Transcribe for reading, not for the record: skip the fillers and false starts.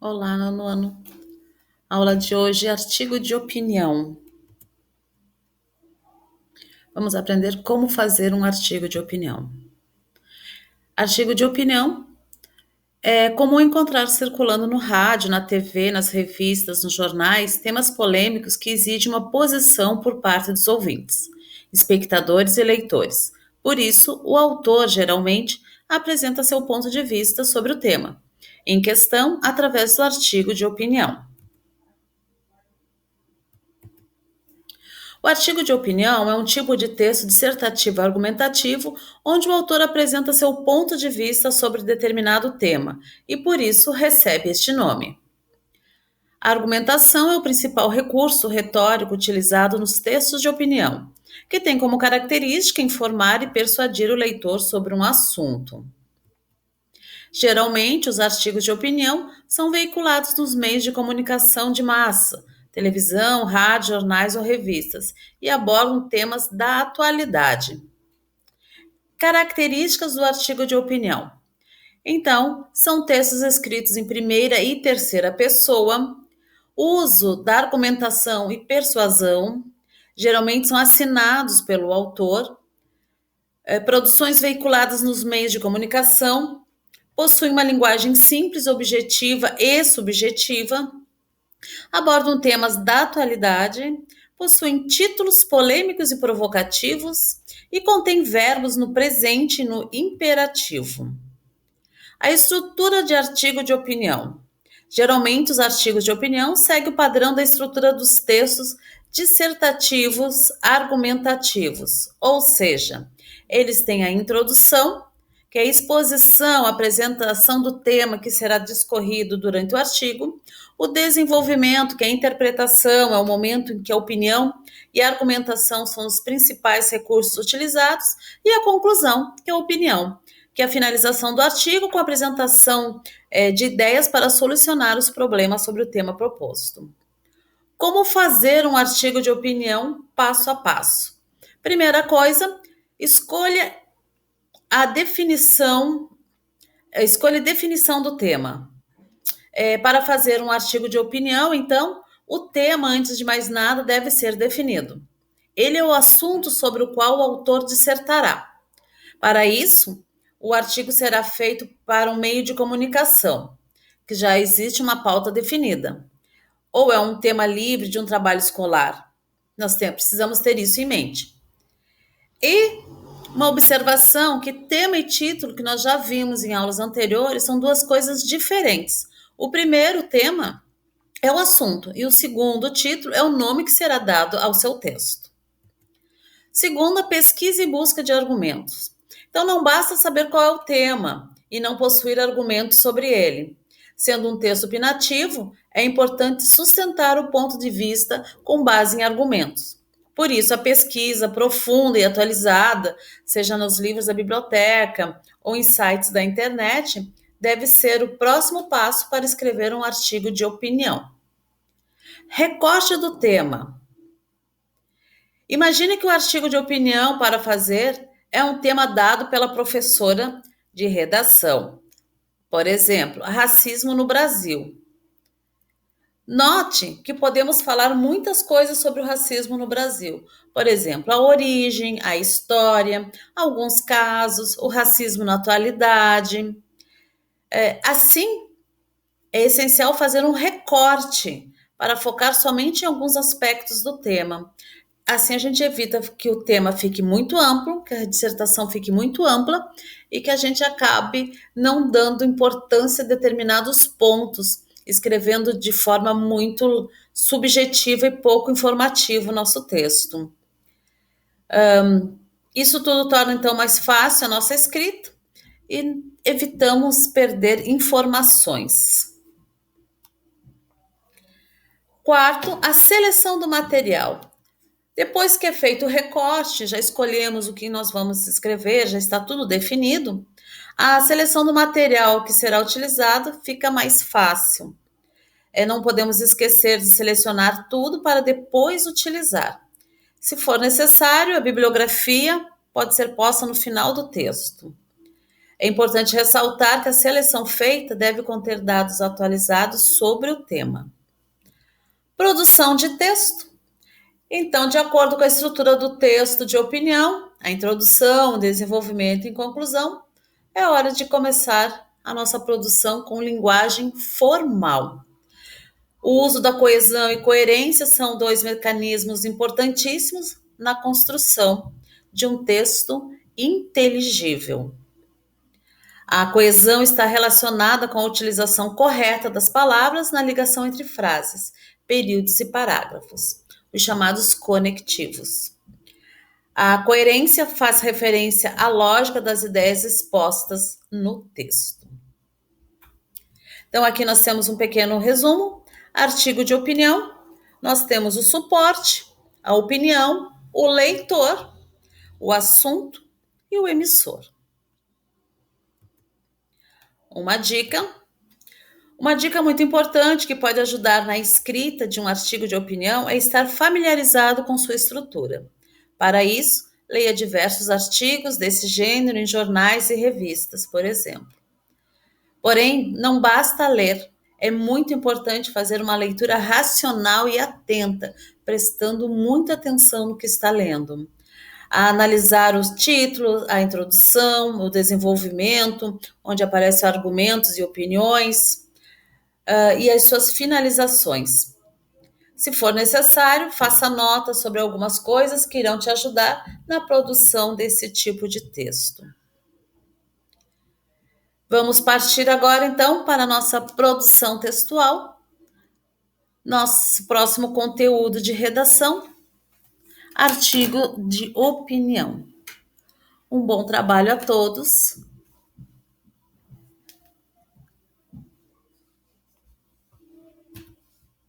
Olá, nono. Aula de hoje, artigo de opinião. Vamos aprender como fazer um artigo de opinião. Artigo de opinião é comum encontrar circulando no rádio, na TV, nas revistas, nos jornais, temas polêmicos que exigem uma posição por parte dos ouvintes, espectadores e leitores. Por isso, o autor geralmente apresenta seu ponto de vista sobre o tema em questão através do artigo de opinião. O artigo de opinião é um tipo de texto dissertativo argumentativo onde o autor apresenta seu ponto de vista sobre determinado tema e, por isso, recebe este nome. A argumentação é o principal recurso retórico utilizado nos textos de opinião, que tem como característica informar e persuadir o leitor sobre um assunto. Geralmente, os artigos de opinião são veiculados nos meios de comunicação de massa, televisão, rádio, jornais ou revistas, e abordam temas da atualidade. Características do artigo de opinião. Então, são textos escritos em primeira e terceira pessoa, uso da argumentação e persuasão, geralmente são assinados pelo autor, produções veiculadas nos meios de comunicação, possuem uma linguagem simples, objetiva e subjetiva, abordam temas da atualidade, possuem títulos polêmicos e provocativos e contêm verbos no presente e no imperativo. A estrutura de artigo de opinião. Geralmente, os artigos de opinião seguem o padrão da estrutura dos textos dissertativos argumentativos, ou seja, eles têm a introdução, que é a exposição, a apresentação do tema que será discorrido durante o artigo, o desenvolvimento, que é a interpretação, é o momento em que a opinião e a argumentação são os principais recursos utilizados, e a conclusão, que é a opinião, que é a finalização do artigo com a apresentação de ideias para solucionar os problemas sobre o tema proposto. Como fazer um artigo de opinião passo a passo? Primeira coisa, escolha a definição do tema. Para fazer um artigo de opinião, então, o tema, antes de mais nada, deve ser definido. Ele é o assunto sobre o qual o autor dissertará. Para isso, o artigo será feito para um meio de comunicação, que já existe uma pauta definida. Ou é um tema livre de um trabalho escolar. Nós precisamos ter isso em mente. E uma observação que tema e título, que nós já vimos em aulas anteriores, são duas coisas diferentes. O primeiro tema é o assunto e o segundo título é o nome que será dado ao seu texto. Segundo, a pesquisa e busca de argumentos. Então, não basta saber qual é o tema e não possuir argumentos sobre ele. Sendo um texto opinativo, é importante sustentar o ponto de vista com base em argumentos. Por isso, a pesquisa profunda e atualizada, seja nos livros da biblioteca ou em sites da internet, deve ser o próximo passo para escrever um artigo de opinião. Recorte do tema. Imagine que o artigo de opinião para fazer é um tema dado pela professora de redação. Por exemplo, racismo no Brasil. Note que podemos falar muitas coisas sobre o racismo no Brasil. Por exemplo, a origem, a história, alguns casos, o racismo na atualidade. Assim, é essencial fazer um recorte para focar somente em alguns aspectos do tema. Assim, a gente evita que o tema fique muito amplo, que a dissertação fique muito ampla e que a gente acabe não dando importância a determinados pontos, escrevendo de forma muito subjetiva e pouco informativa o nosso texto. Isso tudo torna, então, mais fácil a nossa escrita e evitamos perder informações. Quarto, a seleção do material. Depois que é feito o recorte, já escolhemos o que nós vamos escrever, já está tudo definido, a seleção do material que será utilizado fica mais fácil. Não podemos esquecer de selecionar tudo para depois utilizar. Se for necessário, a bibliografia pode ser posta no final do texto. É importante ressaltar que a seleção feita deve conter dados atualizados sobre o tema. Produção de texto. Então, de acordo com a estrutura do texto de opinião, a introdução, o desenvolvimento e conclusão, é hora de começar a nossa produção com linguagem formal. O uso da coesão e coerência são dois mecanismos importantíssimos na construção de um texto inteligível. A coesão está relacionada com a utilização correta das palavras na ligação entre frases, períodos e parágrafos, os chamados conectivos. A coerência faz referência à lógica das ideias expostas no texto. Então, aqui nós temos um pequeno resumo. Artigo de opinião, nós temos o suporte, a opinião, o leitor, o assunto e o emissor. Uma dica muito importante que pode ajudar na escrita de um artigo de opinião é estar familiarizado com sua estrutura. Para isso, leia diversos artigos desse gênero em jornais e revistas, por exemplo. Porém, não basta ler, é muito importante fazer uma leitura racional e atenta, prestando muita atenção no que está lendo. A analisar os títulos, a introdução, o desenvolvimento, onde aparecem argumentos e opiniões, e as suas finalizações. Se for necessário, faça nota sobre algumas coisas que irão te ajudar na produção desse tipo de texto. Vamos partir agora, então, para a nossa produção textual. Nosso próximo conteúdo de redação, artigo de opinião. Um bom trabalho a todos